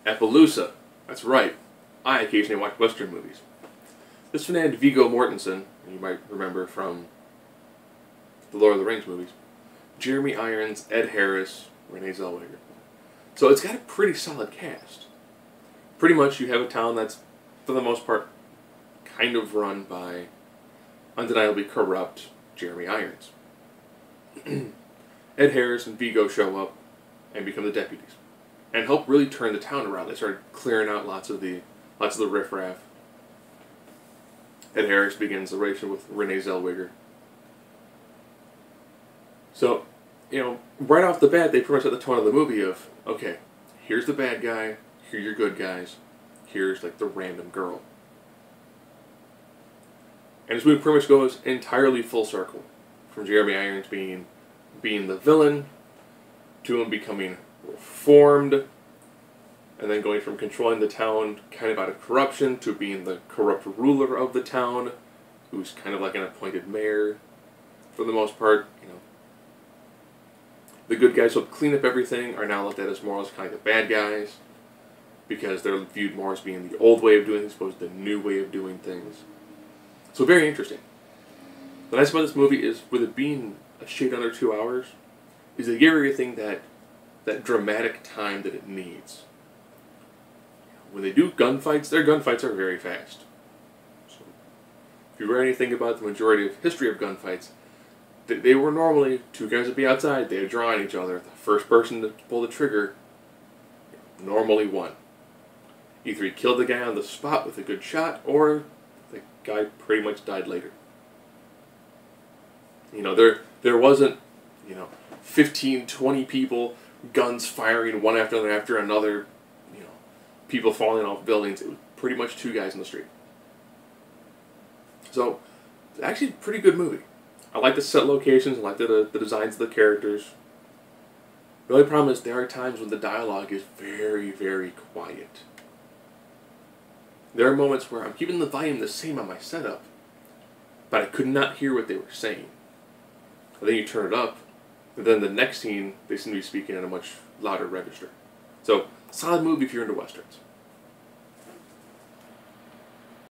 Appaloosa. That's right. I occasionally watch Western movies. This one had Viggo Mortensen, you might remember from the Lord of the Rings movies, Jeremy Irons, Ed Harris, Renee Zellweger. So it's got a pretty solid cast. Pretty much you have a town that's, for the most part, kind of run by undeniably corrupt Jeremy Irons. Ed Harris and Viggo show up and become the deputies, and help really turn the town around. They started clearing out lots of the riffraff. Ed Harris begins the relation with Renee Zellweger. So, right off the bat, they pretty much set the tone of the movie of, okay, here's the bad guy, here are your good guys, here's like the random girl. And this movie pretty much goes entirely full circle, from Jeremy Irons being the villain, to him becoming reformed, and then going from controlling the town kind of out of corruption to being the corrupt ruler of the town, who's kind of like an appointed mayor for the most part. The good guys who help clean up everything are now looked at as more as kind of the bad guys, because they're viewed more as being the old way of doing things opposed to the new way of doing things. So very interesting. The nice about this movie is, with it being a shade under 2 hours, is they give everything that dramatic time that it needs. When they do gunfights, their gunfights are very fast. So, if you read anything about the majority of history of gunfights, they were normally two guys would be outside, they would draw on each other. The first person to pull the trigger normally won. Either he killed the guy on the spot with a good shot, or the guy pretty much died later. There wasn't, 15, 20 people, guns firing one after another, people falling off buildings. It was pretty much two guys in the street. So, it's actually a pretty good movie. I like the set locations, I like the designs of the characters. The only problem is there are times when the dialogue is very, very quiet. There are moments where I'm keeping the volume the same on my setup, but I could not hear what they were saying. And then you turn it up, and then the next scene, they seem to be speaking at a much louder register. So, solid movie if you're into Westerns.